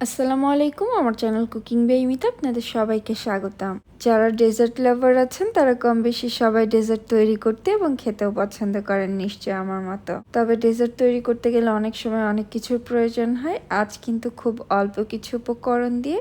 আসসালামু আলাইকুম, আমার চ্যানেল কুকিং বাই মিতা আপনাদের সবাইকে স্বাগতম। যারা ডেজার্ট লাভার আছেন তারা কম বেশি সবাই ডেজার্ট তৈরি করতে এবং খেতেও পছন্দ করেন নিশ্চয় আমার মতো। তবে ডেজার্ট তৈরি করতে গেলে অনেক সময় অনেক কিছুর প্রয়োজন হয়। আজ কিন্তু খুব অল্প কিছু উপকরণ দিয়ে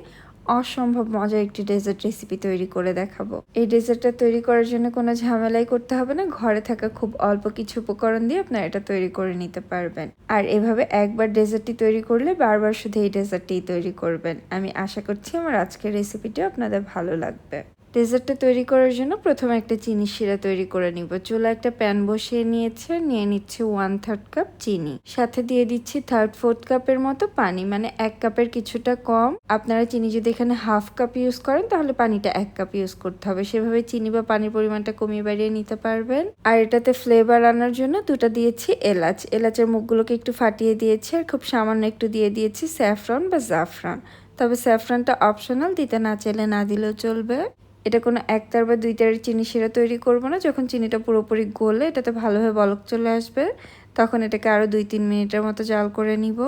অসম্ভব মজার একটি ডেজার্ট রেসিপি তৈরি করে দেখাবো। এই ডেজার্টটা তৈরি করার জন্য কোনো ঝামেলাই করতে হবে না। ঘরে থাকা খুব অল্প কিছু উপকরণ দিয়ে আপনারা এটা তৈরি করে নিতে পারবেন। আর এভাবে একবার ডেজার্টটি তৈরি করলে বারবার শুধু এই ডেজার্টটিই তৈরি করবেন। আমি আশা করছি আমার আজকের রেসিপিটি আপনাদের ভালো লাগবে। ডেজার্টটা তৈরি করার জন্য প্রথমে একটা চিনি শিরা তৈরি করে নিব। চুলা একটা প্যান বসিয়ে নিয়ে নিচ্ছে 1/3 কাপ চিনি, সাথে দিয়ে দিচ্ছি 1/3 কাপের মতো পানি, মানে 1 কাপের কিছুটা কম। আপনারা চিনি যদি এখানে 1/2 কাপ ইউজ করেন তাহলে পানিটা 1 কাপ ইউজ করতে হবে। সেভাবে চিনি বা পানির পরিমাণটা কমিয়ে বাড়িয়ে নিতে পারবেন। আর এটাতে ফ্লেভার আনার জন্য দুটো দিয়েছি এলাচ। এলাচের মুখগুলোকে একটু ফাটিয়ে দিয়েছি আর খুব সামান্য একটু দিয়ে দিয়েছি স্যাফরন বা জাফরান। তবে স্যাফরানটা অপশনাল, দিতে না চাইলে না দিলেও চলবে। এটা কোনো একতার বা দুইতারের চিনি শিরা তৈরি করব না। যখন চিনিটা পুরোপুরি গলে এটাতে ভালোভাবে বলক চলে আসবে তখন এটাকে আরও 2-3 মিনিটের মতো জাল করে নিব।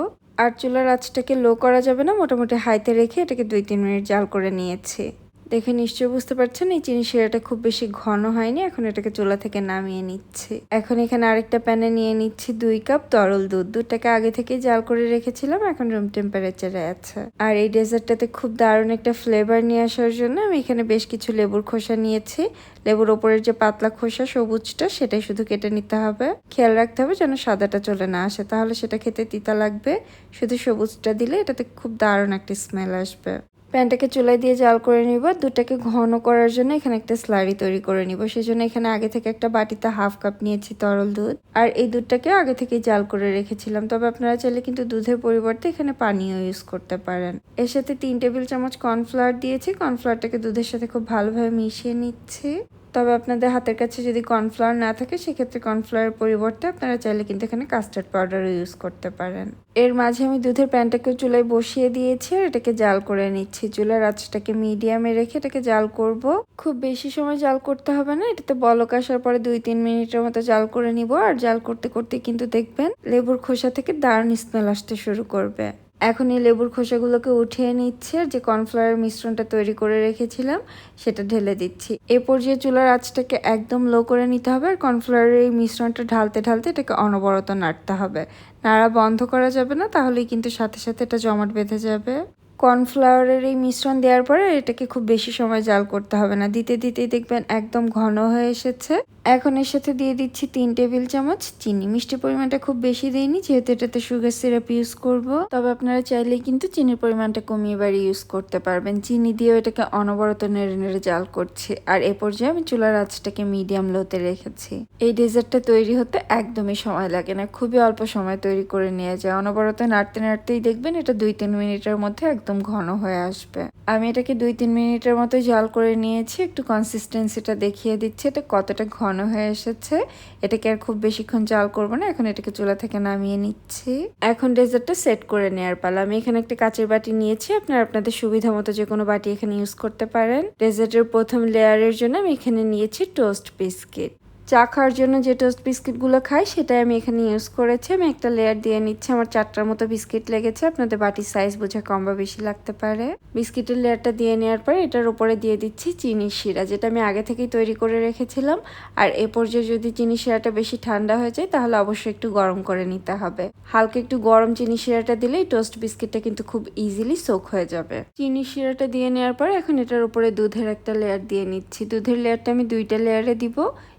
আর চুলার আঁচটাকে লো করা যাবে না, মোটামুটি হাইতে রেখে এটাকে 2-3 মিনিট জাল করে নিয়েছি। দেখে নিশ্চয়ই বুঝতে পারছেন এই চিনি শিরাটা খুব বেশি ঘন হয়নি। এখন এটাকে চুলা থেকে নামিয়ে নিচ্ছি। এখন এখানে আরেকটা প্যানে নিয়ে নিচ্ছি 2 কাপ তরল দুধ। দুধটাকে আগে থেকেই জাল করে রেখেছিলাম, এখন রুম টেম্পারেচারে আছে। আর এই ডেজার্টটাতে খুব দারুণ একটা ফ্লেভার নিয়ে আসার জন্য আমি এখানে বেশ কিছু লেবুর খোসা নিয়েছি। লেবুর ওপরের যে পাতলা খোসা সবুজটা সেটাই শুধু কেটে নিতে হবে। খেয়াল রাখতে হবে যেন সাদাটা চলে না আসে, তাহলে সেটা খেতে তিতা লাগবে। শুধু সবুজটা দিলে এটাতে খুব দারুণ একটা স্মেল আসবে। প্যানটাকে চুলায় দিয়ে জাল করে নিব। দুধটাকে ঘন করার জন্য এখানে একটা স্লারি তৈরি করে নিব। সেজন্য এখানে আগে থেকে একটা বাটিতে 1/2 কাপ নিয়েছি তরল দুধ। আর এই দুধটাকে আগে থেকেই জাল করে রেখেছিলাম। তবে আপনারা চাইলে কিন্তু দুধের পরিবর্তে এখানে পানিও ইউজ করতে পারেন। এর সাথে 3 টেবিল চামচ কর্নফ্লাওয়ার দিয়েছি। কর্নফ্লাওয়ারটাকে দুধের সাথে খুব ভালোভাবে মিশিয়ে নিচ্ছি। তবে আপনাদের হাতের কাছে যদি কর্নফ্লাওয়ার না থাকে সেক্ষেত্রে কর্নফ্লাওয়ারের পরিবর্তে আপনারা চাইলে কিন্তু এখানে কাস্টার্ড পাউডারও ইউজ করতে পারেন। এর মাঝে আমি দুধের প্যানটাকে চুলায় বসিয়ে দিয়েছি আর এটাকে জাল করে নিচ্ছি। চুলার আঁচটাকে মিডিয়ামে রেখে এটাকে জাল করব। খুব বেশি সময় জাল করতে হবে না, এটাতে বলক আসার পরে 2-3 মিনিটের মতো জাল করে নিব। আর জাল করতে করতে কিন্তু দেখবেন লেবুর খোসা থেকে দারুণ স্মেল আসতে শুরু করবে। এখন এই লেবুর খোসাগুলোকে উঠিয়ে নিচ্ছে আর যে কর্নফ্লাওয়ার মিশ্রণটা তৈরি করে রেখেছিলাম সেটা ঢেলে দিচ্ছি। এ পর্যায়ে চুলার আঁচটাকে একদম লো করে নিতে হবে আর কর্নফ্লাওয়ারের এই মিশ্রণটা ঢালতে ঢালতে এটাকে অনবরত নাড়তে হবে। নাড়া বন্ধ করা যাবে না, তাহলেই কিন্তু সাথে সাথে এটা জমাট বেঁধে যাবে। কর্নফ্লাওয়ারের এই মিশ্রণ দেওয়ার পরে এটাকে খুব বেশি সময় জাল করতে হবে না, দিতে দিতেই দেখবেন একদম ঘন হয়ে এসেছে। এখন এর সাথে দিয়ে দিচ্ছি 3 টেবিল চামচ চিনি। মিষ্টি পরিমাণটা খুব বেশি দিইনি যেহেতু এটাতে সুগার সিরাপ ইউজ করব। তবে আপনারা চাইলেই কিন্তু চিনির পরিমাণটা কমিয়ে বাড়িয়ে ইউজ করতে পারবেন। চিনি দিয়েও এটাকে অনবরত নেড়ে নেড়ে জাল করছি। আর এ পর্যায়ে আমি চুলার আঁচটাকে মিডিয়াম লোতে রেখেছি। এই ডেজার্টটা তৈরি হতে একদমই সময় লাগে না, খুবই অল্প সময় তৈরি করে নিয়ে যায়। অনবরত নাড়তে নাড়তেই দেখবেন এটা 2-3 মিনিটের মধ্যে একদম ঘন হয়ে আসবে। আমি এটাকে 2-3 মিনিটের মতো জাল করে নিয়েছি। একটু কনসিস্টেন্সিটা দেখিয়ে দিচ্ছি এটা কতটা ঘন হয়ে এসেছে। এটাকে আর খুব বেশিক্ষণ জাল করবো না, এখন এটাকে চুলা থেকে নামিয়ে নিচ্ছি। এখন ডেজার্টটা সেট করে নেওয়ার পালা। আমি এখানে একটা কাচের বাটি নিয়েছি, আপনারা আপনাদের সুবিধা মতো যে কোনো বাটি এখানে ইউজ করতে পারেন। ডেজার্টের প্রথম লেয়ারের জন্য আমি এখানে নিয়েছি টোস্ট বিস্কিট। চা খাওয়ার জন্য যে টোস্ট বিস্কিটগুলো খাই সেটাই আমি এখানে ইউজ করেছি। আমি একটা লেয়ার দিয়ে নিচ্ছি। আমার 4টার মতো বিস্কিট লেগেছে, আপনাদের বাটির সাইজ বুঝে কম বা বেশি লাগতে পারে। বিস্কিটের লেয়ারটা দিয়ে নেওয়ার পরে এটার উপরে দিয়ে দিচ্ছি চিনির শিরা, যেটা আমি আগে থেকেই তৈরি করে রেখেছিলাম। আর এ পর্যায়ে যদি চিনির শিরাটা বেশি ঠান্ডা হয়ে যায় তাহলে অবশ্যই একটু গরম করে নিতে হবে। হালকা একটু গরম চিনির শিরাটা দিলেই টোস্ট বিস্কিটটা কিন্তু খুব ইজিলি সোক হয়ে যাবে। চিনির শিরাটা দিয়ে নেওয়ার পরে এখন এটার উপরে দুধের একটা লেয়ার দিয়ে নিচ্ছি। দুধের লেয়ারটা আমি 2টা লেয়ারে দিব,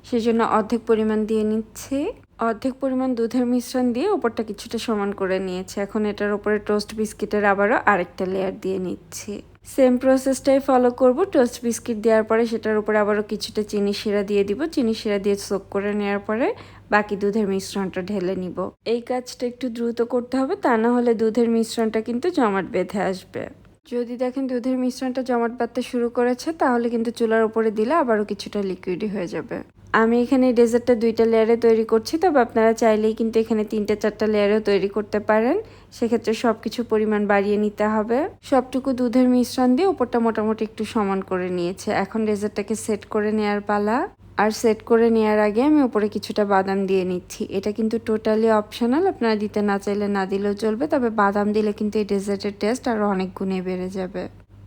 সেজন্য অর্ধেক পরিমাণ দিয়ে নিচ্ছি। অর্ধেক পরিমাণ দুধের মিশ্রণ দিয়ে উপরটা কিছুটা সমান করে নিয়েছি। এখন এটার উপরে টোস্ট বিস্কিটের আবারও আরেকটা লেয়ার দিয়ে নিচ্ছি। সেম প্রসেসটাই ফলো করব। টোস্ট বিস্কিট দেওয়ার পরে সেটার উপরে আবারও কিছুটা চিনি শিরা দিয়ে দিব। চিনি শিরা দিয়ে সোক করে নেওয়ার পরে বাকি দুধের মিশ্রণটা ঢেলে নিব। এই কাজটা একটু দ্রুত করতে হবে, তা না হলে দুধের মিশ্রণটা কিন্তু জমাট বেঁধে আসবে। যদি দেখেন দুধের মিশ্রণটা জমাট বাঁধতে শুরু করেছে তাহলে কিন্তু চুলার উপরে দিলে আবারও কিছুটা লিকুইডই হয়ে যাবে। আমি এখানে ডেজার্টটা 2টা লেয়ারে তৈরি করছি, তবে আপনারা চাইলেই কিন্তু এখানে 3-4টা লেয়ারেও তৈরি করতে পারেন। সেক্ষেত্রে সব কিছু পরিমাণ বাড়িয়ে নিতে হবে। সবটুকু দুধের মিশ্রণ দিয়ে উপরটা মোটামুটি একটু সমান করে নিয়েছে। এখন ডেজার্টটাকে সেট করে নেওয়ার পালা। আর সেট করে নেওয়ার আগে আমি উপরে কিছুটা বাদাম দিয়ে নিচ্ছি। এটা কিন্তু টোটালি অপশনাল, আপনারা দিতে না চাইলে না দিলেও চলবে, তবে বাদাম দিলে কিন্তু এই ডেজার্টের টেস্ট আরও অনেক গুণে বেড়ে যাবে।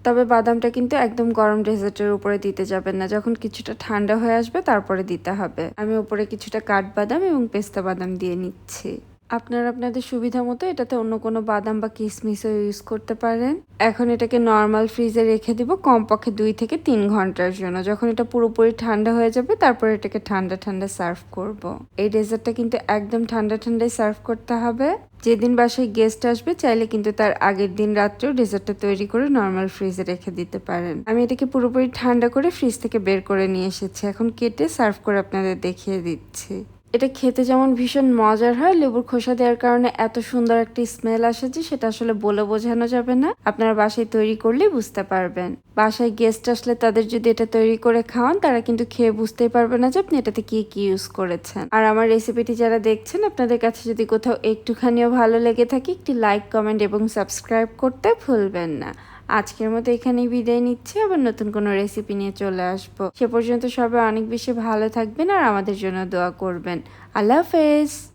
তবে বাদামটা কিন্তু একদম গরম ডেজার্টের উপরে দিতে যাবেন না, যখন কিছুটা ঠান্ডা হয়ে আসবে তারপরে দিতে হবে। আমি উপরে কিছুটা কাঠবাদাম এবং পেস্তা বাদাম দিয়ে নিচ্ছি। আপনারা আপনাদের সুবিধা মতো এটাতে অন্য কোনো বাদাম বা কিশমিশও ইউজ করতে পারেন। এখন এটাকে নর্মাল ফ্রিজে রেখে দিব কমপক্ষে 2 থেকে 3 ঘন্টার জন্য। যখন এটা পুরোপুরি ঠান্ডা হয়ে যাবে তারপর এটাকে ঠান্ডা ঠান্ডা সার্ভ করব। এই ডেজার্টটা কিন্তু একদম ঠান্ডা ঠান্ডাই সার্ভ করতে হবে। যেদিন বাসায় গেস্ট আসবে চাইলে কিন্তু তার আগের দিন রাত্রেও ডেজার্টটা তৈরি করে নর্মাল ফ্রিজে রেখে দিতে পারেন। আমি এটাকে পুরোপুরি ঠান্ডা করে ফ্রিজ থেকে বের করে নিয়ে এসেছি, এখন কেটে সার্ভ করে আপনাদের দেখিয়ে দিচ্ছি। এটা খেতে যেমন ভীষণ মজার হয়, লেবুর খোসা দেওয়ার কারণে এত সুন্দর একটা স্মেল আসে যে সেটা আসলে বলে বোঝানো যাবে না। আপনারা বাসায় তৈরি করলেই বুঝতে পারবেন। বাসায় গেস্ট আসলে তাদের যদি এটা তৈরি করে খাওয়ান তারা কিন্তু খেয়ে বুঝতেই পারবে না যে আপনি এটাতে কি কি ইউজ করেছেন। আর আমার রেসিপিটি যারা দেখছেন আপনাদের কাছে যদি কোথাও একটুখানিও ভালো লেগে থাকে একটি লাইক, কমেন্ট এবং সাবস্ক্রাইব করতে ভুলবেন না। আজকের মতো এখানেই বিদায় নিচ্ছি, আবার নতুন কোনো রেসিপি নিয়ে চলে আসবো। সে পর্যন্ত সবাই অনেক বেশি ভালো থাকবেন আর আমাদের জন্য দোয়া করবেন। আল্লাহ হাফেজ।